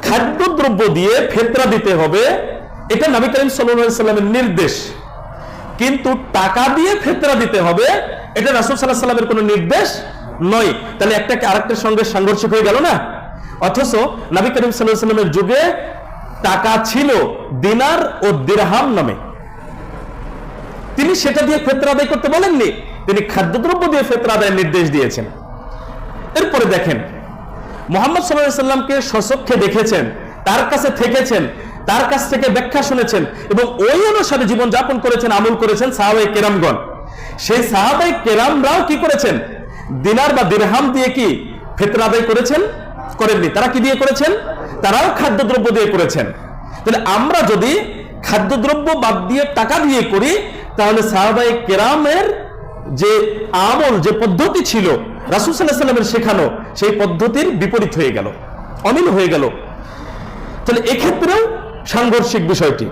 খাদ্যদ্রব্য দিয়ে ফিতরা দিতে হবে, এটা নবী করিম সাল্লাল্লাহু আলাইহি সাল্লামের নির্দেশ। কিন্তু টাকা দিয়ে ফিতরা দিতে হবে, এটা রাসূল সাল্লাল্লাহু আলাইহি সাল্লামের কোনো নির্দেশ নয়। তাহলে একটাকে আরেকটার সঙ্গে সাংঘর্ষিক হয়ে গেল না? অথচ নবী করিম সাল্লাল্লাহু আলাইহি সাল্লামের যুগে টাকা ছিল দিনার ও দিরহাম নামে, তিনি সেটা দিয়ে ফিতরা আদায় করতে বলেননি, তিনি খাদ্যদ্রব্য দিয়ে ফিতরা আদায়ের নির্দেশ দিয়েছেন। এরপরে দেখেন, মুহাম্মদ সাল্লাল্লাহু আলাইহি সাল্লামকে স্বচক্ষে দেখেছেন, তার কাছে থেকেছেন, তার কাছ থেকে ব্যাখ্যা শুনেছেন এবং ওই অনুসারে জীবন যাপন করেছেন, আমল করেছেন সাহাবায়ে কেরামগণ। সেই সাহাবায়ে কেরামরাও কি করেছেন? দিনার বা দিরহাম দিয়ে কি ফিতরা আদায় করেছেন? করেননি। তারা কি দিয়ে করেছেন? তারাও খাদ্যদ্রব্য দিয়ে করেছেন। তাহলে আমরা যদি খাদ্যদ্রব্য বাদ দিয়ে টাকা দিয়ে করি, তাহলে সাহাবায়ে কেরামের যে আমল, যে পদ্ধতি ছিল রাসূল সাল্লাল্লাহু আলাইহি সাল্লামের শেখানো, সেই পদ্ধতির বিপরীত হয়ে গেল, অমিল হয়ে গেল। তাহলে এক্ষেত্রেও সাংঘর্ষিক বিষয়টি।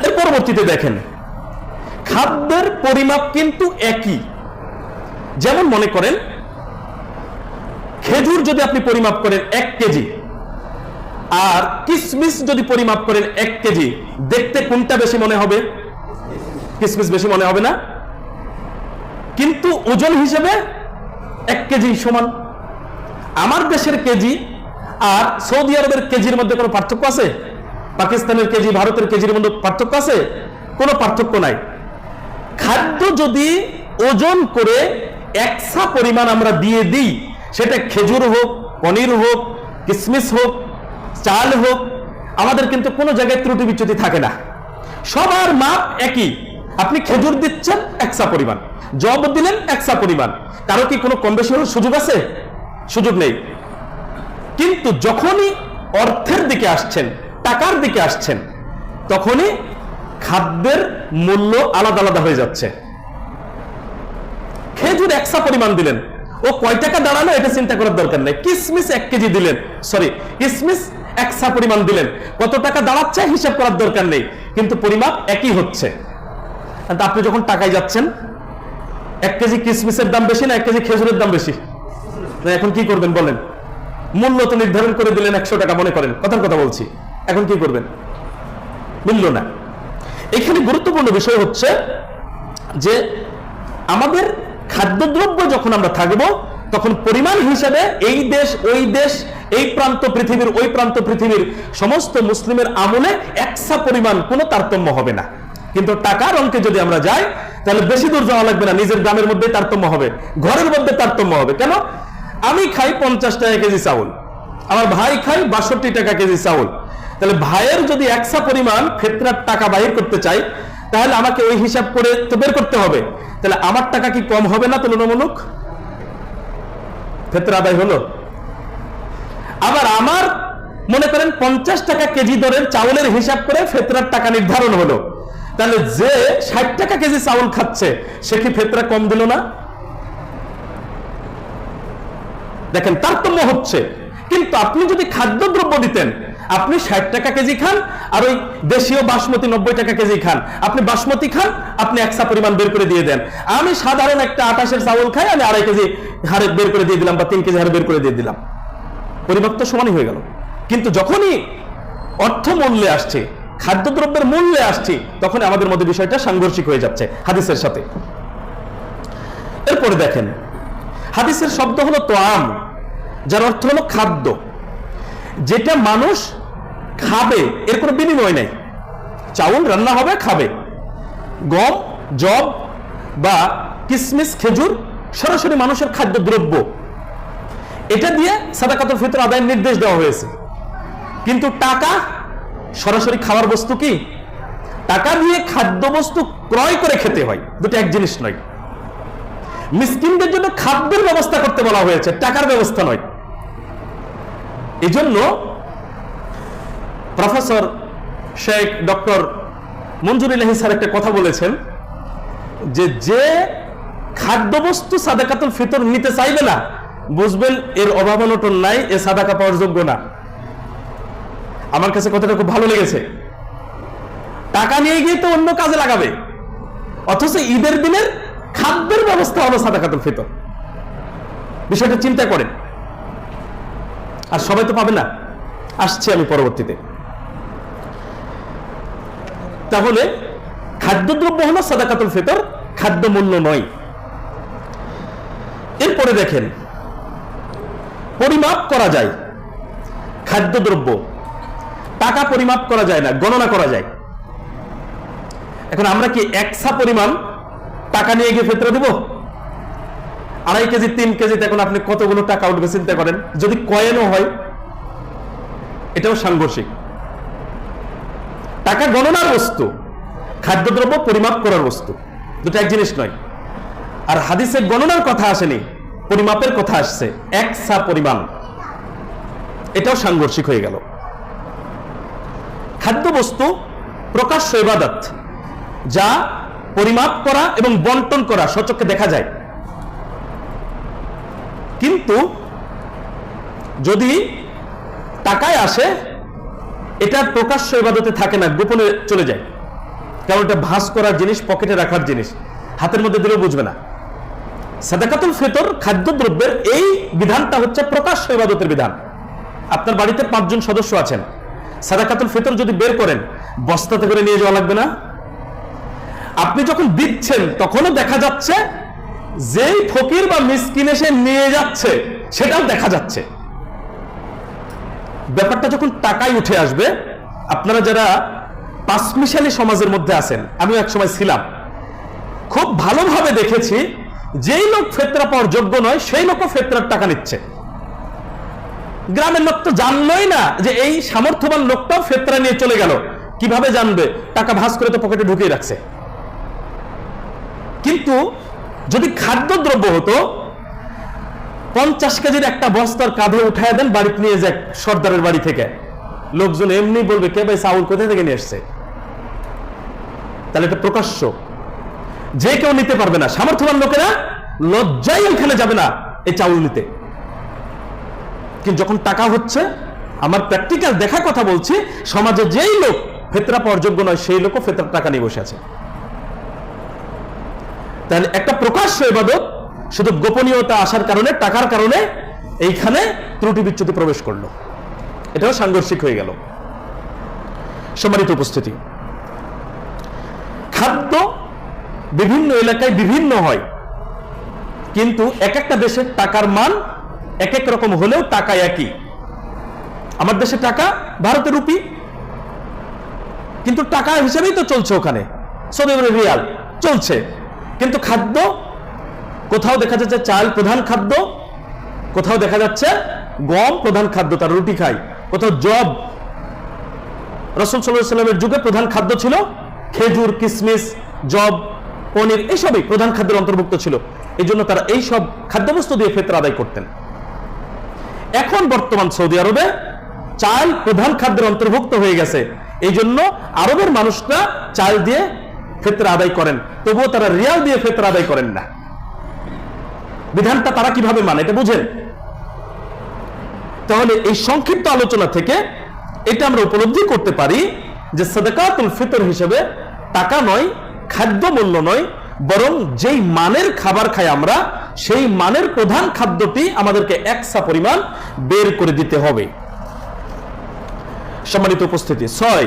এর পরবর্তীতে দেখেন, খাদ্যের পরিমাপ কিন্তু একই। যেমন মনে করেন, খেজুর যদি আপনি পরিমাপ করেন 1 কেজি, আর কিশমিশ যদি পরিমাপ করেন 1 কেজি, দেখতে কোনটা বেশি মনে হবে? কিশমিশ বেশি মনে হবে না? কিন্তু ওজন হিসেবে 1 কেজি সমান। আমার দেশের কেজি আর সৌদি আরবের কেজির মধ্যে কোনো পার্থক্য আছে? পাকিস্তানের কেজি, ভারতের কেজির মধ্যে পার্থক্য আছে? কোনো পার্থক্য নাই। খাদ্য যদি ওজন করে একসা পরিমাণ আমরা দিয়ে দিই, সেটা খেজুর হোক, পনির হোক, কিশমিশ হোক, চাল হোক, আমাদের কিন্তু কোনো জায়গায় ত্রুটি বিচ্যুতি থাকে না, সবার মাপ একই। আপনি খেজুর দিচ্ছেন একসা পরিমাণ, জব দিলেন একসা পরিমাণ, কারো কি কোনো কম বেশি হওয়ার সুযোগ আছে? সুযোগ নেই। কিন্তু যখনই অর্থের দিকে আসছেন, টাকার দিকে আসছেন, তখনই খাদ্যের মূল্য আলাদা আলাদা হয়ে যাচ্ছে। খেজুর একসা পরিমাণ দিলেন, ও কয় টাকা দাঁড়ালো এটা চিন্তা করার দরকার নেই। কিশমিশ 1 কেজি দিলেন, কিশমিশ একসা পরিমাণ দিলেন, কত টাকা দাঁড়াচ্ছে হিসাব করার দরকার নেই, কিন্তু পরিমাপ একই হচ্ছে। আপনি যখন টাকায় যাচ্ছেন, 1 কেজি কিশমিশের দাম বেশি না 1 কেজি খেজুরের দাম বেশি? এখন কি করবেন বলেন? মূল্য তো নির্ধারণ করে দিলেন 100 টাকা, মনে করেন, কথার কথা বলছি, এখন কি করবেন? মূল্য না। এখানে গুরুত্বপূর্ণ বিষয় হচ্ছে যে আমাদের খাদ্যদ্রব্য যখন আমরা থাকবো, তখন পরিমাণ হিসেবে এই দেশ, ওই দেশ, এই প্রান্ত পৃথিবীর, ওই প্রান্ত পৃথিবীর সমস্ত মুসলিমের আমলে একসা পরিমাণ কোনো তারতম্য হবে না। কিন্তু টাকার অঙ্কে যদি আমরা যাই, তাহলে বেশি দূর যাওয়া লাগবে না, নিজের গ্রামের মধ্যে তারতম্য হবে, ঘরের মধ্যে তারতম্য হবে। কেন? আমি খাই 50 টাকা কেজি চাউল, আমার ভাই খাই 62 টাকা কেজি চাউল। তাহলে ভাইয়ের যদি একসা পরিমাণ ফিতরার টাকা বাহির করতে চাই, তাহলে আমাকে ওই হিসাব করে তো বের করতে হবে। তাহলে আমার টাকা কি কম হবে না তুলনামূলক? ফিতরা আদায় হলো। আবার আমার মনে করেন 50 টাকা কেজি দরের চাউলের হিসাব করে ফিতরার টাকা নির্ধারণ হলো, তাহলে যে 60 টাকা কেজি চাউল খাচ্ছে, সে কি ফিতরা কম দিল না? দেখেন, তারতম্য হচ্ছে। কিন্তু আপনি যদি খাদ্যদ্রব্য দিতেন, আপনি 60 টাকা কেজি খান, আর ওই দেশীয় বাসমতি 90 টাকা কেজি খান, আপনি বাসমতি খান, আপনি একসা পরিমাণ বের করে দিয়ে দেন। আমি সাধারণ একটা 28-এর চাউল খাই, আমি 2.5 কেজি হারে বের করে দিয়ে দিলাম, বা 3 কেজি হারে বের করে দিয়ে দিলাম, পরিমাপ তো সমানই হয়ে গেল। কিন্তু যখনই অর্থ মূল্যে আসছে, খাদ্যদ্রব্যের মূল্যে আসছে, তখন আমাদের মধ্যে বিষয়টা সাংঘর্ষিক হয়ে যাচ্ছে হাদিসের সাথে। এরপরে দেখেন, হাদিসের শব্দ হলো তোয়াম, যার অর্থ হলো খাদ্য, যেটা মানুষ খাবে, এর কোনো বিনিময় নেই। চাউল রান্না হবে, খাবে। গম, জব বা কিশমিশ, খেজুর সরাসরি মানুষের খাদ্যদ্রব্য, এটা দিয়ে সাদাকাতুল ফিতর আদায়ের নির্দেশ দেওয়া হয়েছে। কিন্তু টাকা সরাসরি খাওয়ার বস্তু কি? টাকা দিয়ে খাদ্য বস্তু ক্রয় করে খেতে হয়, দুটো এক জিনিস নয়। মিসকিনদের জন্য খাদ্যের ব্যবস্থা করতে বলা হয়েছে, টাকার ব্যবস্থা নয়। এই জন্য প্রফেসর শেখ ডক্টর মঞ্জুর ইলাহি স্যার একটা কথা বলেছেন, যে খাদ্যবস্তু সাদাকাতুল ফিতর নিতে চাইবে না, বুঝবেন এর অভাব অনটন নাই, এ সাদাকা পাওয়ার যোগ্য না। আমার কাছে কথাটা খুব ভালো লেগেছে। টাকা নিয়ে গিয়ে তো অন্য কাজে লাগাবে, অথচ ঈদের দিনের খাদ্যের ব্যবস্থা হলো সাদাকাতুল ফিতর। বিষয়টা চিন্তা করেন। আর সবাই তো পাবে না। আসছি আমি পরবর্তীতে। তাহলে খাদ্যদ্রব্য হলো সাদাকাতুল ফিতর, খাদ্য মূল্য নয়। এরপরে দেখেন, পরিমাপ করা যায় খাদ্যদ্রব্য, টাকা পরিমাপ করা যায় না, গণনা করা যায়। এখন আমরা কি একসা পরিমাণ টাকা নিয়ে গিয়ে ফিতরা দিব? 2.5 কেজি 3 কেজিতে এখন আপনি কতগুলো টাকা উঠবে চিন্তা করেন, যদি কয়েনও হয় এটাও সাংঘর্ষিক। টাকা গণনার বস্তু, খাদ্যদ্রব্য পরিমাপ করার বস্তু, দুটো এক জিনিস নয়। আর হাদিসে গণনার কথা আসেনি, পরিমাপের কথা আসছে, একসা পরিমাণ, এটাও সাংঘর্ষিক হয়ে গেল। খাদ্য বস্তু প্রকাশ্য ইবাদত, যা পরিমাপ করা এবং বন্টন করা সচক্ষে দেখা যায়। কিন্তু যদি টাকায় আসে, এটা প্রকাশ্য ইবাদতে থাকে না, গোপনে চলে যায়। কারণ এটা ভাঁজ করার জিনিস, পকেটে রাখার জিনিস, হাতের মধ্যে দিলেও বুঝবে না। সাদাকাতুল ফিতর খাদ্যদ্রব্যের এই বিধানটা হচ্ছে প্রকাশ্য ইবাদতের বিধান। আপনার বাড়িতে 5 জন সদস্য আছেন, সাদাকাতুল ফিতর যদি বের করেন, বস্তাতে করে নিয়ে যাওয়া লাগবে না? আপনি যখন দিচ্ছেন তখনও দেখা যাচ্ছে, যেই ফকির বা মিসকিন এসে নিয়ে যাচ্ছে সেটাও দেখা যাচ্ছে। ব্যাপারটা যখন টাকায় উঠে আসবে, আপনারা যারা পাঁচমিশালী সমাজের মধ্যে আছেন, আমিও এক সময় ছিলাম, খুব ভালোভাবে দেখেছি, যেই লোক ফিতরা পাওয়ার যোগ্য নয় সেই লোকও ফিতরার টাকা নিচ্ছে। গ্রামের লোক তো জানলই না যে এই সামর্থ্যবান লোকটাও ফিতরা নিয়ে চলে গেল। কিভাবে জানবে? টাকা ভাঁজ করে তো পকেটে ঢুকিয়ে রাখছে। কিন্তু যদি খাদ্যদ্রব্য হতো, 50 কেজির একটা বস্তার কাঁধে উঠায় দেন, বাড়িতে নিয়ে যাক সর্দারের বাড়ি থেকে, লোকজন এমনি বলবে, কে ভাই চাউল কোথা থেকে নিয়ে এসছে? তাহলে এটা প্রকাশ্য, যে কেউ নিতে পারবে না। সামর্থ্যবান লোকেরা লজ্জায় ওখানে যাবে না এই চাউল নিতে। কিন্তু যখন টাকা হচ্ছে, আমার প্র্যাকটিক্যাল দেখা কথা বলছি, সমাজে যেই লোক ফিতরা পাওয়ার যোগ্য নয় সেই লোকও ফিতরার টাকা নিয়ে বসে আছে। তাহলে একটা প্রকাশ্য ইবাদত শুধু গোপনীয়তা আসার কারণে, টাকার কারণে এইখানে ত্রুটি বিচ্যুতি প্রবেশ করলো, এটাও সাংঘর্ষিক হয়ে গেল। সম্মানিত উপস্থিতি, খাদ্য বিভিন্ন এলাকায় বিভিন্ন হয়, কিন্তু এক একটা দেশের টাকার মান এক এক রকম হলেও টাকা একই। আমার দেশে টাকা ভারতের রুপি, কিন্তু টাকা হিসেবেই তো চলছে ওখানে, সৌদি আরবের রিয়াল চলছে। কিন্তু খাদ্য, কোথাও দেখা যাচ্ছে চাল প্রধান খাদ্য, কোথাও দেখা যাচ্ছে গম প্রধান খাদ্য, তার রুটি খাই, কোথাও জব। রাসূল সাল্লাল্লাহু আলাইহি ওয়াসাল্লামের যুগে প্রধান খাদ্য ছিল খেজুর, কিশমিশ, জব, পনির, এইসবই প্রধান খাদ্যের অন্তর্ভুক্ত ছিল। এই জন্য তারা এইসব খাদ্যবস্তু দিয়ে ফিতরা আদায় করতেন। এখন বর্তমান সৌদি আরবে চাল প্রধান খাদ্যের অন্তর্ভুক্ত হয়ে গেছে, এই জন্য আরবের মানুষরা চাল দিয়ে ফিতরা আদায় করেন, তবুও তারা রিয়াল দিয়ে ফিতরা আদায় করেন না। বিধানটা তারা কিভাবে মানে, এটা বুঝেন? তাহলে এই সংক্ষিপ্ত আলোচনা থেকে এটা আমরা উপলব্ধি করতে পারি যে সাদাকাতুল ফিতর হিসেবে টাকা নয়, খাদ্য মূল্য নয়, বরং যেই মানের খাবার খাই আমরা, সেই মানের প্রধান খাদ্যটি আমাদেরকে একসা পরিমাণ বের করে দিতে হবে। সম্মানিত উপস্থিতি, 6